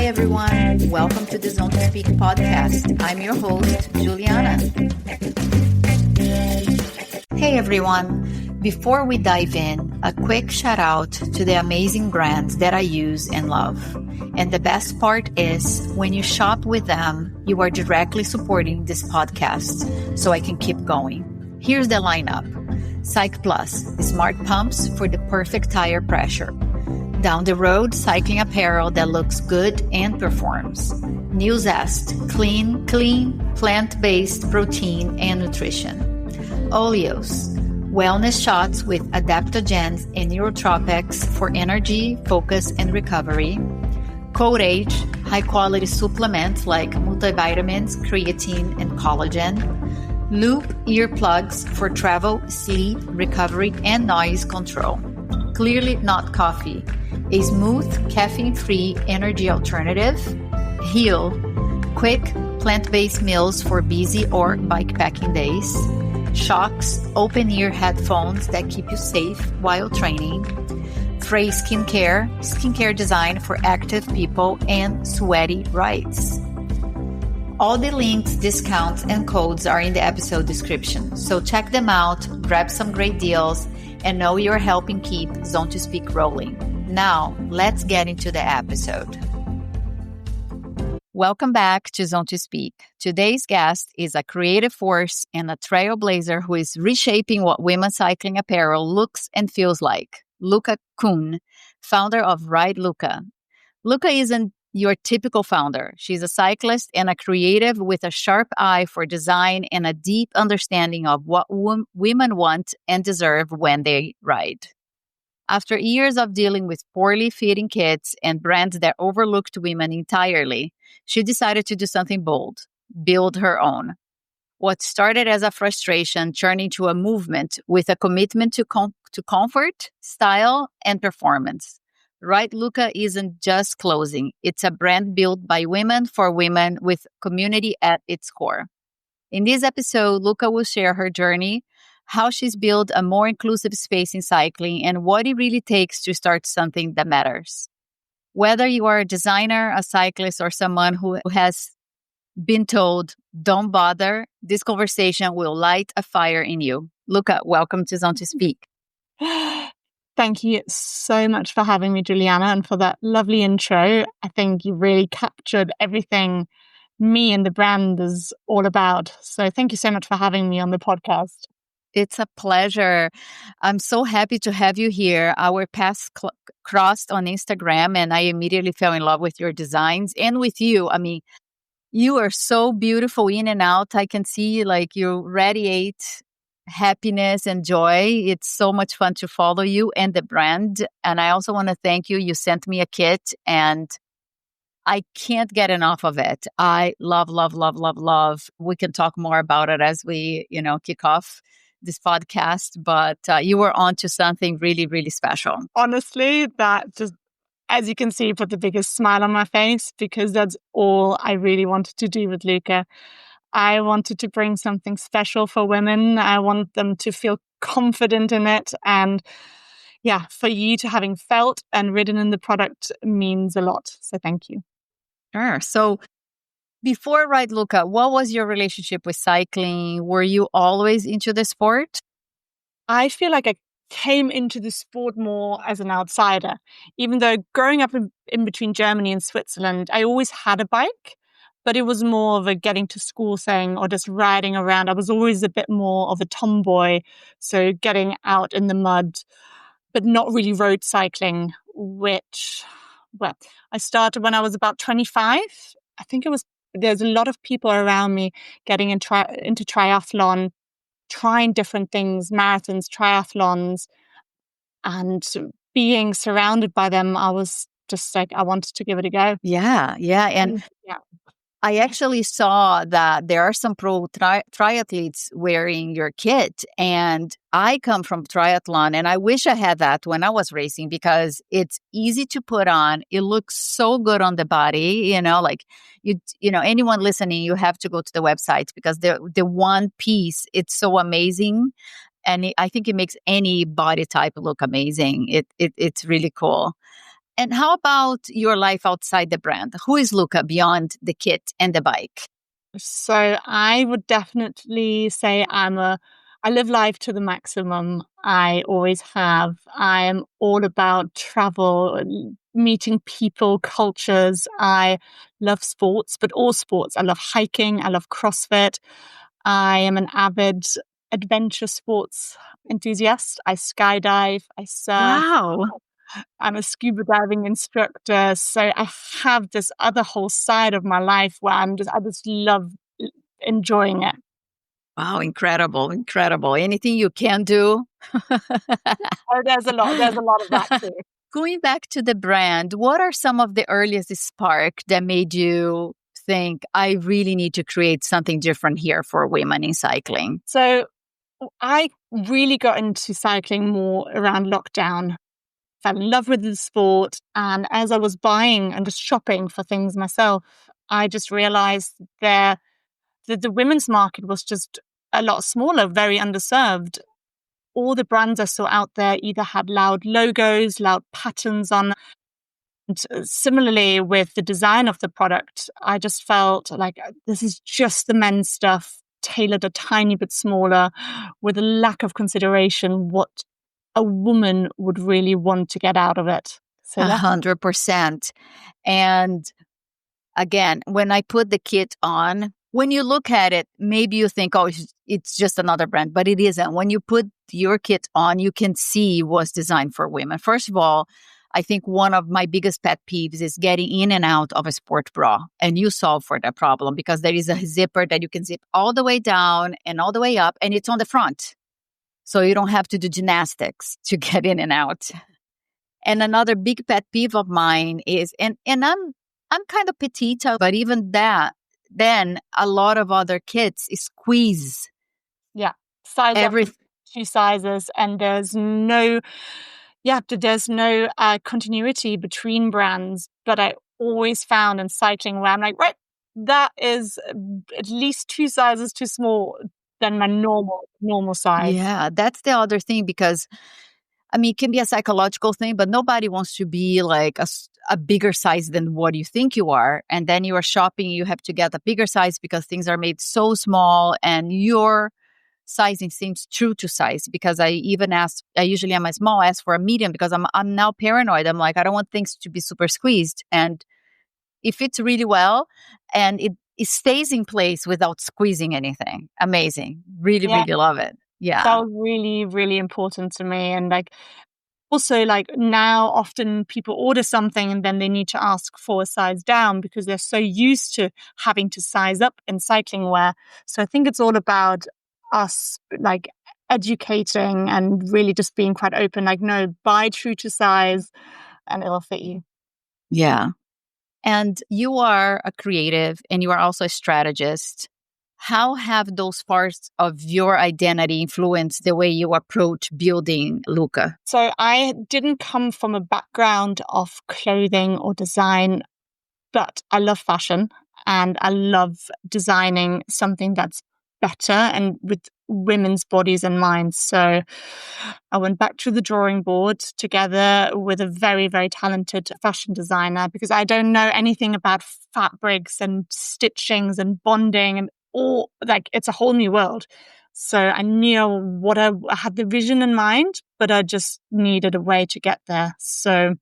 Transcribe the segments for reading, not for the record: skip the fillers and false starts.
everyone. Welcome to the Zone to Speak podcast. I'm your host, Juliana. Hey, everyone. Before we dive in, a quick shout out to the amazing brands that I use and love. And the best part is when you shop with them, you are directly supporting this podcast so I can keep going. Here's the lineup. cyclists, smart pumps for the perfect tire pressure. Down the road, cycling apparel that looks good and performs. New Zest, clean, plant-based protein and nutrition. Oleos, wellness shots with adaptogens and neurotropics for energy, focus, and recovery. Code Age, high-quality supplements like multivitamins, creatine, and collagen. Loop earplugs for travel, sleep, recovery, and noise control. Clearly not coffee. A smooth, caffeine-free energy alternative. Heal, quick, plant-based meals for busy or bikepacking days. Shocks, open-ear headphones that keep you safe while training. Frey skincare design for active people and sweaty rides. All the links, discounts, and codes are in the episode description, so check them out, grab some great deals, and know you're helping keep Zone to Speak rolling. Now, let's get into the episode. Welcome back to Zone to Speak. Today's guest is a creative force and a trailblazer who is reshaping what women's cycling apparel looks and feels like. Luca Kuhn, founder of Ride Luca. Luca isn't your typical founder. She's a cyclist and a creative with a sharp eye for design and a deep understanding of what women want and deserve when they ride. After years of dealing with poorly fitting kits and brands that overlooked women entirely, she decided to do something bold, build her own. What started as a frustration turned into a movement with a commitment to comfort, style, and performance. Ride Luca isn't just clothing. It's a brand built by women for women with community at its core. In this episode, Luca will share her journey, how she's built a more inclusive space in cycling, and what it really takes to start something that matters. Whether you are a designer, a cyclist, or someone who has been told, don't bother, this conversation will light a fire in you. Luca, welcome to Zone to Speak. Thank you so much for having me, Juliana, and for that lovely intro. I think you really captured everything me and the brand is all about. So thank you so much for having me on the podcast. It's a pleasure. I'm so happy to have you here. Our paths crossed on Instagram, and I immediately fell in love with your designs and with you. I mean, you are so beautiful in and out. I can see like you radiate happiness and joy. It's so much fun to follow you and the brand. And I also want to thank you. You sent me a kit and I can't get enough of it. I love. We can talk more about it as we, kick off this podcast, but you were on to something really, really special. Honestly, that just, as you can see, put the biggest smile on my face because that's all I really wanted to do with Luca. I wanted to bring something special for women. I want them to feel confident in it. And yeah, for you to having felt and ridden in the product means a lot. So thank you. Sure. So before Ride Luca, what was your relationship with cycling? Were you always into the sport? I feel like I came into the sport more as an outsider. Even though growing up in between Germany and Switzerland, I always had a bike. But it was more of a getting to school thing or just riding around. I was always a bit more of a tomboy. So getting out in the mud, but not really road cycling, which, I started when I was about 25. I think there's a lot of people around me getting into triathlon, trying different things, marathons, triathlons, and being surrounded by them. I was just like, I wanted to give it a go. Yeah. And I actually saw that there are some pro triathletes wearing your kit, and I come from triathlon, and I wish I had that when I was racing because it's easy to put on. It looks so good on the body, anyone listening, you have to go to the website because the one piece, it's so amazing. And I think it makes any body type look amazing. It's really cool. And how about your life outside the brand? Who is Luca beyond the kit and the bike? So I would definitely say I live life to the maximum. I always have. I am all about travel, meeting people, cultures. I love sports, but all sports. I love hiking. I love CrossFit. I am an avid adventure sports enthusiast. I skydive. I surf. Wow. I'm a scuba diving instructor. So I have this other whole side of my life where I just love enjoying it. Wow, incredible, incredible. Anything you can do. Oh, there's a lot of that too. Going back to the brand, what are some of the earliest spark that made you think I really need to create something different here for women in cycling? So I really got into cycling more around lockdown. Fell in love with the sport. And as I was buying and just shopping for things myself, I just realized that the women's market was just a lot smaller, very underserved. All the brands I saw out there either had loud logos, loud patterns on. And similarly, with the design of the product, I just felt like this is just the men's stuff, tailored a tiny bit smaller, with a lack of consideration what a woman would really want to get out of it. So A that's 100%. And again, when I put the kit on, when you look at it, maybe you think, oh, it's just another brand, but it isn't. When you put your kit on, you can see what's designed for women. First of all, I think one of my biggest pet peeves is getting in and out of a sport bra. And you solve for that problem because there is a zipper that you can zip all the way down and all the way up, and it's on the front. So you don't have to do gymnastics to get in and out. And another big pet peeve of mine is, and I'm kind of petite, but even that, then a lot of other kids squeeze yeah, size up every. 2 sizes, and there's no continuity between brands. But I always found in cycling where I'm like, right, that is at least 2 sizes too small than my normal size. Yeah, that's the other thing because I mean, it can be a psychological thing, but nobody wants to be like a bigger size than what you think you are. And then you are shopping, you have to get a bigger size because things are made so small and your sizing seems true to size. Because I usually am a small, ask for a medium because I'm now paranoid. I'm like, I don't want things to be super squeezed. And it fits really well and it stays in place without squeezing anything. Amazing. Really, Yeah, really love it. that Yeah. was really, really important to me. And like also, like now, often people order something and then they need to ask for a size down because they're so used to having to size up in cycling wear. So I think it's all about us like educating and really just being quite open. Like, no, buy true to size and it'll fit you. Yeah. And you are a creative and you are also a strategist. How have those parts of your identity influenced the way you approach building Luca? So I didn't come from a background of clothing or design, but I love fashion and I love designing something that's better and with women's bodies and minds. So I went back to the drawing board together with a very, very talented fashion designer because I don't know anything about fabrics and stitchings and bonding and all, like it's a whole new world. So I knew I had the vision in mind, but I just needed a way to get there. So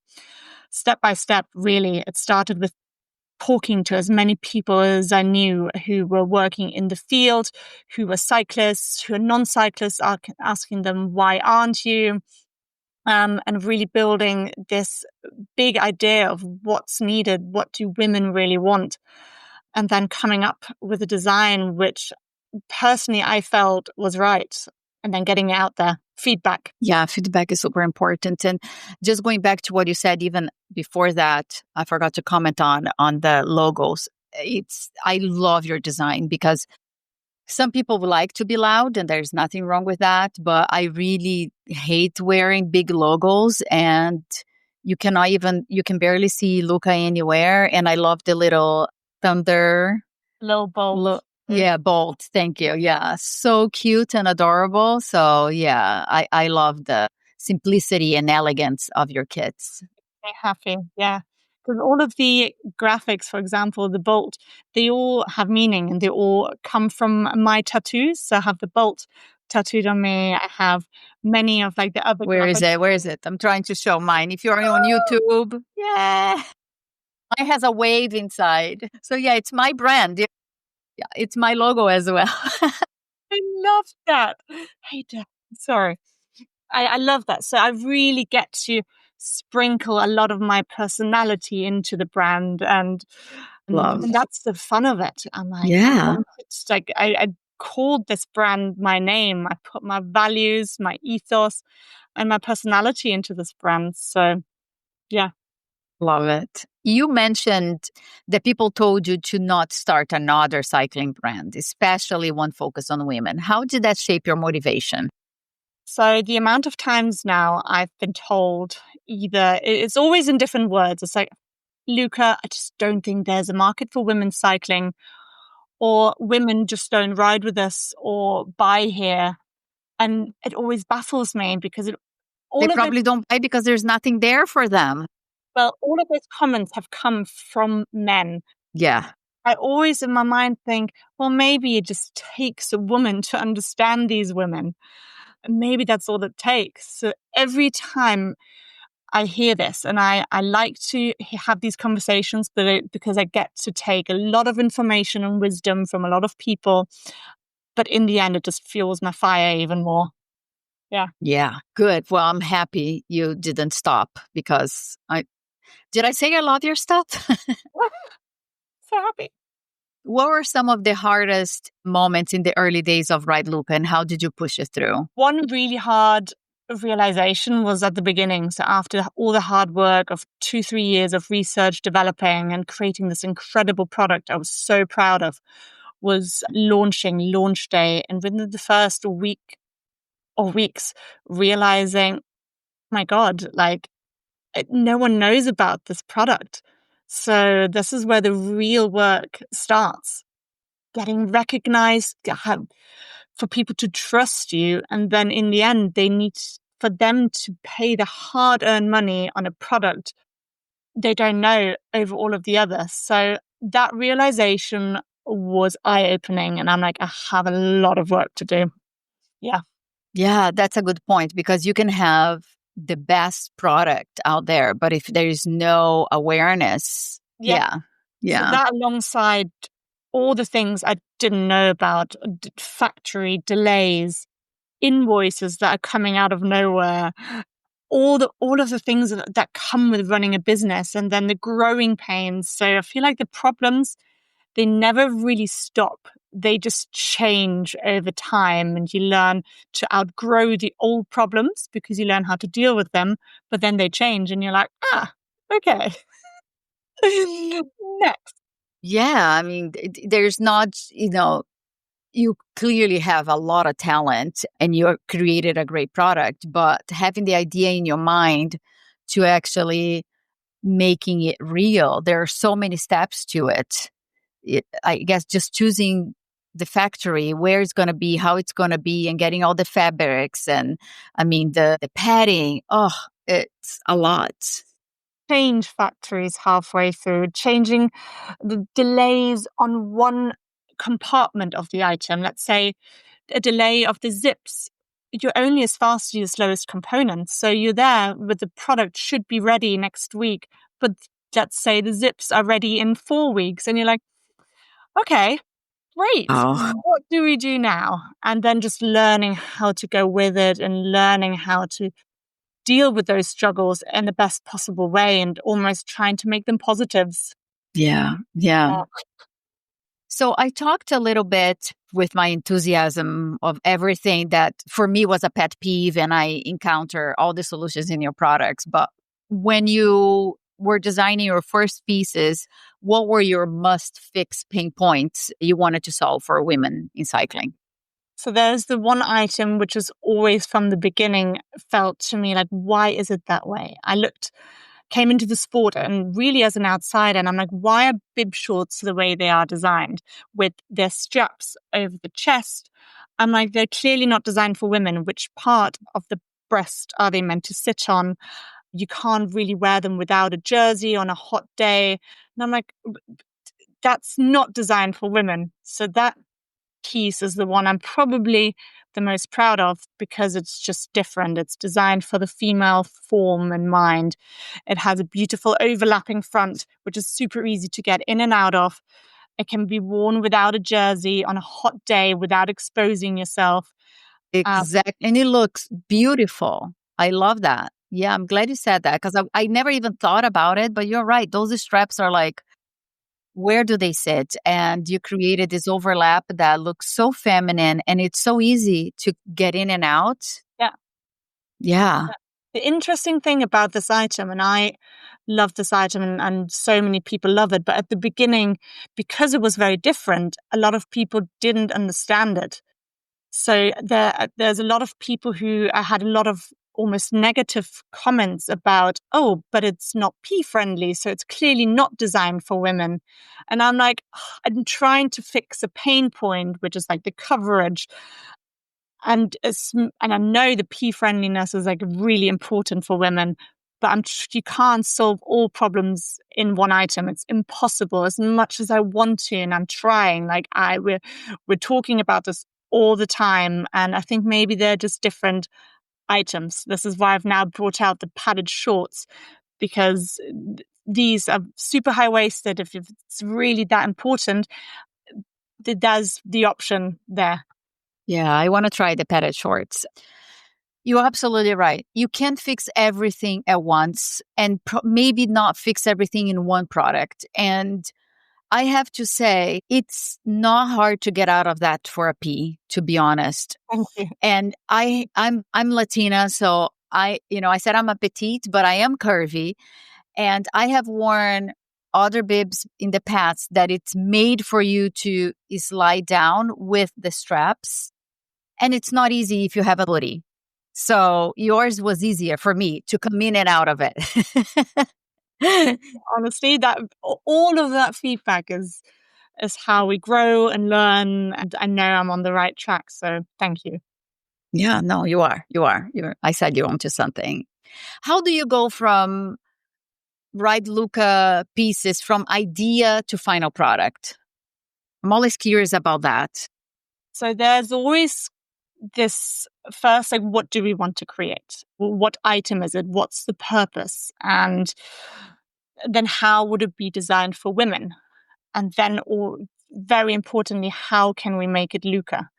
step by step, really, it started with talking to as many people as I knew who were working in the field, who were cyclists, who are non-cyclists, asking them, why aren't you? And really building this big idea of what's needed, what do women really want? And then coming up with a design which personally I felt was right. And then getting it out there, feedback. Yeah, feedback is super important. And just going back to what you said, even before that, I forgot to comment on the logos. I love your design because some people like to be loud and there's nothing wrong with that. But I really hate wearing big logos and you can barely see Luca anywhere. And I love the little thunder. Little bolt. Yeah, bolt. Thank you. Yeah, so cute and adorable. So yeah, I love the simplicity and elegance of your kits. happy. Yeah. Because all of the graphics, for example, the bolt, they all have meaning and they all come from my tattoos. So I have the bolt tattooed on me. I have many of like the other Where is graphics. it? Where is it? I'm trying to show mine. If you're on YouTube, yeah, mine has a wave inside. So yeah, it's my brand. Yeah, it's my logo as well. I love that. Hey, Dad. Sorry. I love that. So I really get to sprinkle a lot of my personality into the brand Love. and that's the fun of it. I'm like, I Yeah. want it to, like I called this brand my name. I put my values, my ethos, and my personality into this brand. So yeah. Love it. You mentioned that people told you to not start another cycling brand, especially one focused on women. How did that shape your motivation? So the amount of times now I've been told either it's always in different words. It's like, Luca, I just don't think there's a market for women's cycling, or women just don't ride with us or buy here. And it always baffles me because They all of those, probably don't buy because there's nothing there for them. well, all of those comments have come from men. Yeah. I always in my mind think, well, maybe it just takes a woman to understand these women. Maybe that's all it takes. So every time I hear this, and I like to have these conversations because I get to take a lot of information and wisdom from a lot of people. But in the end, it just fuels my fire even more. Yeah. Yeah. Good. Well, I'm happy you didn't stop because I say I love your stuff? So happy. What were some of the hardest moments in the early days of Ride Luca and how did you push it through? One really hard realization was at the beginning. So after all the hard work of 2, 3 years of research, developing and creating this incredible product I was so proud of, was launching launch day. And within the first week or weeks, realizing, my God, like no one knows about this product. So this is where the real work starts. Getting recognized, for people to trust you. And then in the end, they need for them to pay the hard earned money on a product they don't know over all of the others. So that realization was eye opening. And I'm like, I have a lot of work to do. Yeah. Yeah, that's a good point because you can have the best product out there, but if there is no awareness, Yeah. yeah, So yeah, that alongside all the things I didn't know about, factory delays, invoices that are coming out of nowhere, all of the things that come with running a business, and then the growing pains. So I feel like the problems, they never really stop. They just change over time, and you learn to outgrow the old problems because you learn how to deal with them, but then they change and you're like, okay. Next. yeah. I mean, there's not, you clearly have a lot of talent and you created a great product, but having the idea in your mind to actually making it real, there are so many steps to it. I guess just choosing the factory, where it's going to be, how it's going to be, and getting all the fabrics and I mean the padding. Oh, it's a lot. Change factories halfway through, changing the delays on one compartment of the item. Let's say a delay of the zips. You're only as fast as your slowest components. So you're there with the product should be ready next week, but let's say the zips are ready in 4 weeks. And you're like, okay, great. Oh, What do we do now? And then just learning how to go with it and learning how to deal with those struggles in the best possible way and almost trying to make them positives. yeah, yeah. Yeah. So I talked a little bit with my enthusiasm of everything that for me was a pet peeve, and I encounter all the solutions in your products. But when you were designing your first pieces, what were your must fix pain points you wanted to solve for women in cycling? So there's the one item which is always from the beginning felt to me like, why is it that way? Came into the sport and really as an outsider, and I'm like, why are bib shorts the way they are designed with their straps over the chest? I'm like, they're clearly not designed for women. Which part of the breast are they meant to sit on? you can't really wear them without a jersey on a hot day. And I'm like, that's not designed for women. So that piece is the one I'm probably the most proud of because it's just different. It's designed for the female form and mind. It has a beautiful overlapping front, which is super easy to get in and out of. It can be worn without a jersey on a hot day without exposing yourself. Exactly. And it looks beautiful. I love that. Yeah, I'm glad you said that because I never even thought about it, but you're right. Those straps are like, where do they sit? And you created this overlap that looks so feminine and it's so easy to get in and out. Yeah. Yeah. The interesting thing about this item, and I love this item and so many people love it, but at the beginning, because it was very different, a lot of people didn't understand it. So there's a lot of people who had a lot of almost negative comments about, oh, but it's not pee friendly, so it's clearly not designed for women. And I'm like, I'm trying to fix a pain point, which is like the coverage. And I know the pee friendliness is like really important for women, but you can't solve all problems in one item. It's impossible. As much as I want to, and I'm trying. Like we're talking about this all the time, and I think maybe they're just different items. This is why I've now brought out the padded shorts because these are super high waisted. If it's really that important, there's the option there. Yeah, I want to try the padded shorts. You're absolutely right. You can't fix everything at once and maybe not fix everything in one product. And I have to say, it's not hard to get out of that for a pee, to be honest. Thank you. And I'm Latina, so I said I'm a petite, but I am curvy. And I have worn other bibs in the past that it's made for you to slide down with the straps. And it's not easy if you have a booty. So yours was easier for me to come in and out of it. Honestly, that all of that feedback is how we grow and learn, and I know I'm on the right track. So thank you. Yeah, no, you are. I said you're onto something. How do you go from Ride Luca pieces from idea to final product? I'm always curious about that. So there's always this first, like, what do we want to create? What item is it? What's the purpose? And then how would it be designed for women? And then, or very importantly, how can we make it Luca?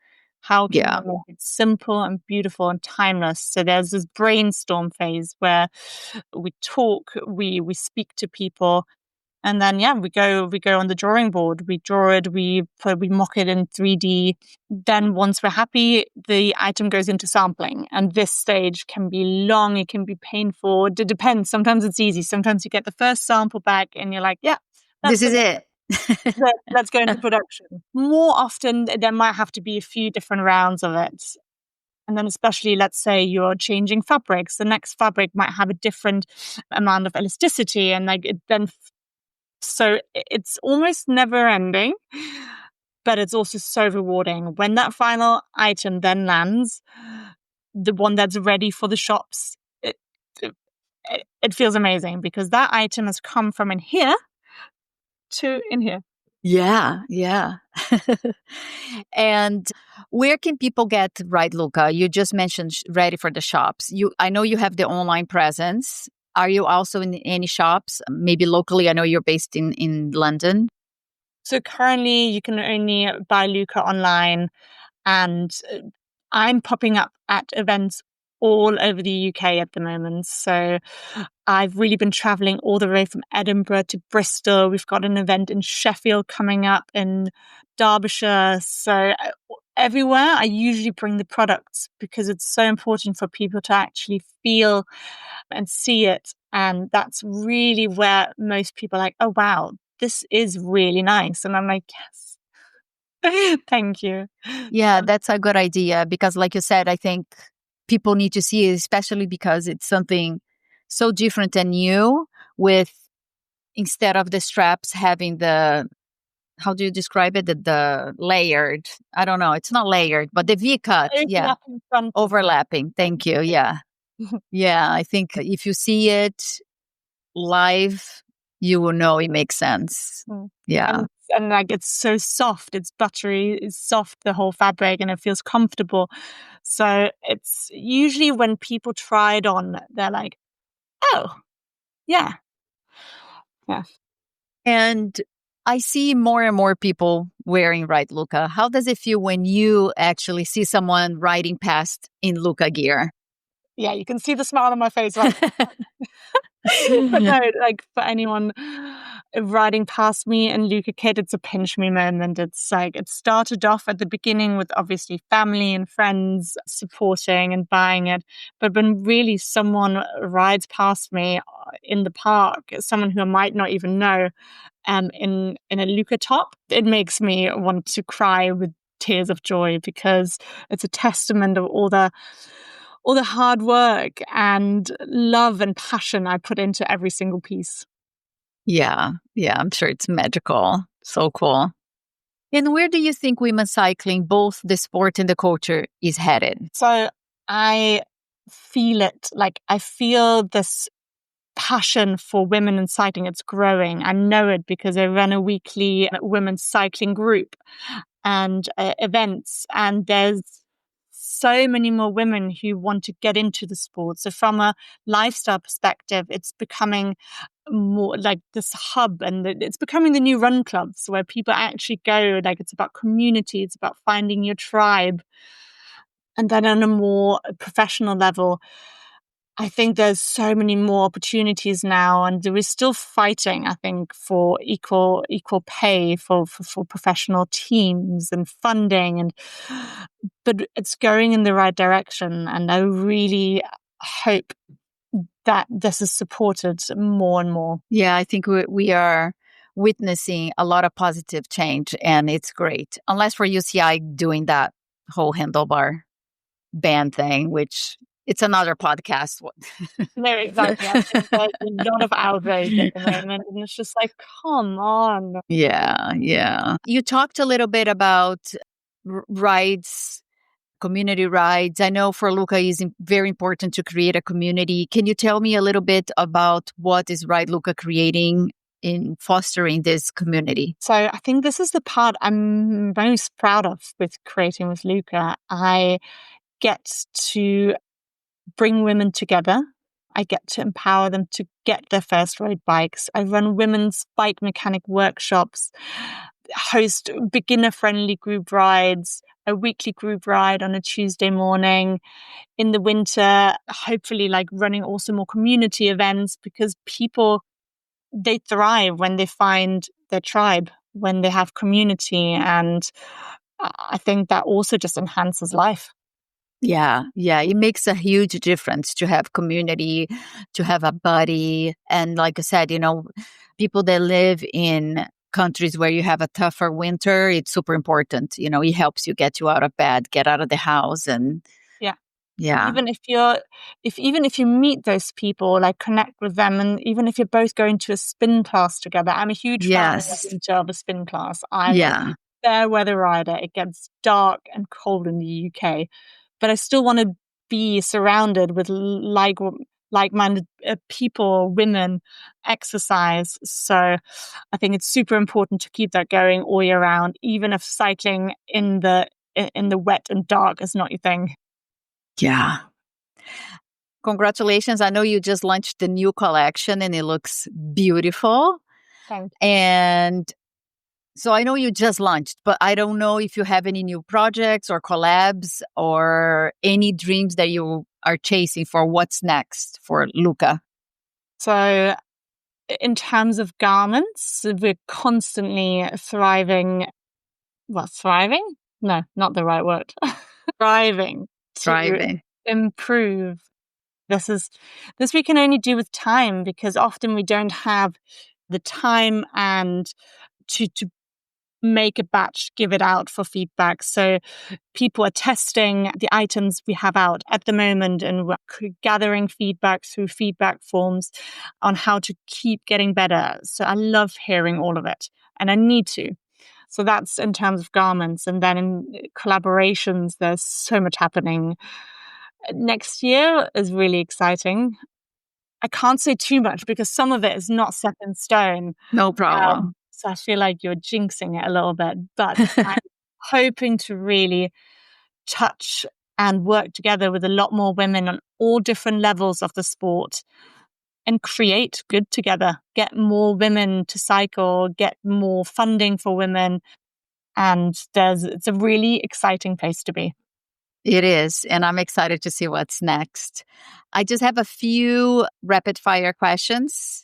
How can Yeah. we make it simple and beautiful and timeless? So there's this brainstorm phase where we talk, we speak to people, and then we go on the drawing board. We draw it, we mock it in 3D. Then once we're happy, the item goes into sampling. And this stage can be long, it can be painful. It depends. Sometimes it's easy. Sometimes you get the first sample back and you're like, yeah, This is it. let's go into production. More often, there might have to be a few different rounds of it. And then especially, let's say you're changing fabrics. The next fabric might have a different amount of elasticity. And like it then, so it's almost never ending, but it's also so rewarding. When that final item then lands, the one that's ready for the shops, it feels amazing because that item has come from in here to in here. Yeah, yeah. And where can people get Ride Luca? You just mentioned ready for the shops. I know you have the online presence. Are you also in any shops? Maybe locally? I know you're based in London. So currently you can only buy Luca online, and I'm popping up at events all over the UK at the moment. So I've really been traveling all the way from Edinburgh to Bristol. We've got an event in Sheffield coming up, in Derbyshire. So everywhere I usually bring the products because it's so important for people to actually feel and see it. And that's really where most people are like, oh, wow, this is really nice. And I'm like, yes, thank you. Yeah, that's a good idea because, like you said, I think people need to see it, especially because it's something so different and new. With instead of the straps having the, how do you describe it? The layered. I don't know. It's not layered, but the V cut. Yeah, Overlapping front. overlapping. Thank you. Yeah. Yeah, I think if you see it live, you will know it makes sense. Mm. Yeah. And like it's so soft, it's buttery, it's soft, the whole fabric, and it feels comfortable. So it's usually when people try it on, they're like, oh, yeah, yeah. And I see more and more people wearing Ride Luca. How does it feel when you actually see someone riding past in Luca gear? Yeah, you can see the smile on my face right. But no, like for anyone riding past me and Luca kid, it's a pinch me moment. It's like it started off at the beginning with obviously family and friends supporting and buying it. But when really someone rides past me in the park, someone who I might not even know, in a Luca top, it makes me want to cry with tears of joy because it's a testament of all the hard work and love and passion I put into every single piece. Yeah, yeah, I'm sure it's magical. So cool. And where do you think women's cycling, both the sport and the culture, is headed? So I feel it. Like I feel this passion for women in cycling. It's growing. I know it because I run a weekly women's cycling group and events, and there's so many more women who want to get into the sport. So from a lifestyle perspective, it's becoming more like this hub, and it's becoming the new run clubs where people actually go. Like it's about community, it's about finding your tribe. And then on a more professional level, I think there's so many more opportunities now, and we're still fighting, I think, for equal pay for professional teams and funding, and but it's going in the right direction, and I really hope that this is supported more and more. Yeah, I think we are witnessing a lot of positive change, and it's great. Unless for UCI doing that whole handlebar ban thing, which it's another podcast. No, exactly. I think there's a lot of outrage at the moment, and it's just like, come on. Yeah, yeah. You talked a little bit about rides, community rides. I know for Luca, it's very important to create a community. Can you tell me a little bit about what is Ride Luca creating in fostering this community? So I think this is the part I'm most proud of with creating with Luca. I get to bring women together. I get to empower them to get their first road bikes. I run women's bike mechanic workshops, host beginner friendly group rides, a weekly group ride on a Tuesday morning. In the winter, hopefully like running also more community events because people, they thrive when they find their tribe, when they have community. And I think that also just enhances life. Yeah, yeah, it makes a huge difference to have community, to have a buddy. And like I said, people that live in countries where you have a tougher winter, it's super important. It helps you get you out of bed, get out of the house. And Yeah. yeah, Even if you meet those people, like connect with them, and even if you're both going to a spin class together. I'm a huge fan in the yes, winter of a spin class. I'm a yeah, fair weather rider. It gets dark and cold in the UK, but I still want to be surrounded with like-minded people, women, exercise. So I think it's super important to keep that going all year round, even if cycling in the wet and dark is not your thing. yeah. Congratulations. I know you just launched the new collection and it looks beautiful. Thank And so I know you just launched, but I don't know if you have any new projects or collabs or any dreams that you are chasing for what's next for Luca. So, in terms of garments, we're constantly thriving. Well, thriving? No, not the right word. Thriving to Thriving. improve. This is this we can only do with time because often we don't have the time and to make a batch, give it out for feedback. So people are testing the items we have out at the moment, and we're gathering feedback through feedback forms on how to keep getting better. So I love hearing all of it, and I need to. So that's in terms of garments. And then in collaborations, there's so much happening. Next year is really exciting. I can't say too much because some of it is not set in stone. No problem. So I feel like you're jinxing it a little bit, but I'm hoping to really touch and work together with a lot more women on all different levels of the sport and create good together, get more women to cycle, get more funding for women. And it's a really exciting place to be. It is. And I'm excited to see what's next. I just have a few rapid fire questions.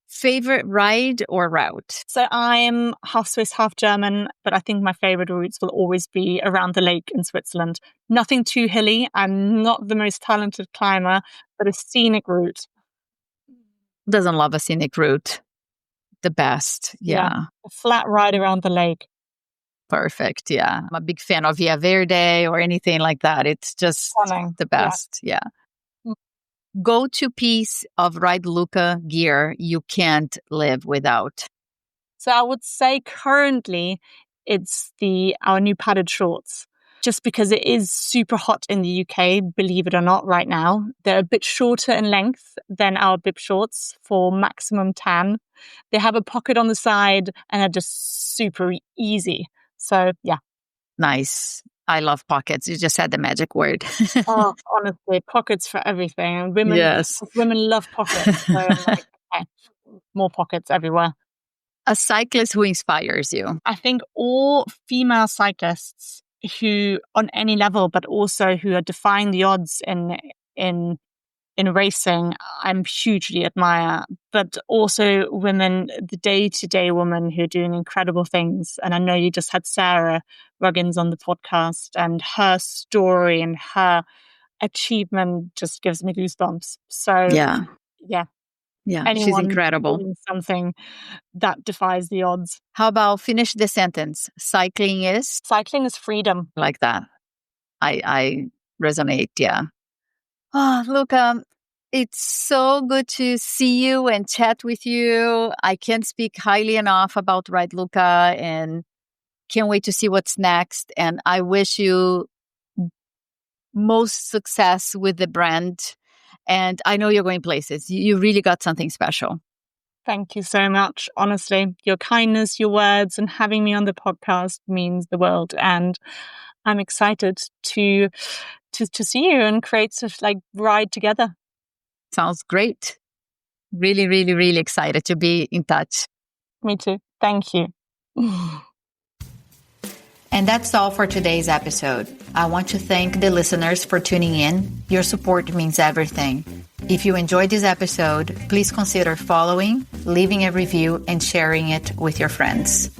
Favorite ride or route? So I'm half Swiss, half German, but I think my favorite routes will always be around the lake in Switzerland. Nothing too hilly. I'm not the most talented climber, but a scenic route. Doesn't love a scenic route. The best. Yeah. A flat ride around the lake. Perfect. Yeah. I'm a big fan of Via Verde or anything like that. It's just Stunning. the best. Yeah. Go-to piece of Ride Luca gear you can't live without? So I would say currently it's our new padded shorts, just because it is super hot in the UK, believe it or not, right now. They're a bit shorter in length than our bib shorts for maximum tan. They have a pocket on the side and are just super easy. So yeah. Nice. I love pockets. You just said the magic word. Oh, honestly, pockets for everything. And women love pockets. So I'm like, okay, more pockets everywhere. A cyclist who inspires you? I think all female cyclists who, on any level, but also who are defying the odds in racing, I'm hugely admire. But also women, the day-to-day women who are doing incredible things. And I know you just had Sarah Ruggins on the podcast, and her story and her achievement just gives me goosebumps. So yeah. Anyone she's incredible. Doing something that defies the odds. How about finish the sentence? Cycling is freedom. Like that. I resonate. Yeah. Oh, Luca, it's so good to see you and chat with you. I can't speak highly enough about Ride Luca and can't wait to see what's next. And I wish you most success with the brand. And I know you're going places. You really got something special. Thank you so much. Honestly, your kindness, your words, and having me on the podcast means the world. And I'm excited to see you and create such ride together. Sounds great. Really, really, really excited to be in touch. Me too. Thank you. And that's all for today's episode. I want to thank the listeners for tuning in. Your support means everything. If you enjoyed this episode, please consider following, leaving a review, and sharing it with your friends.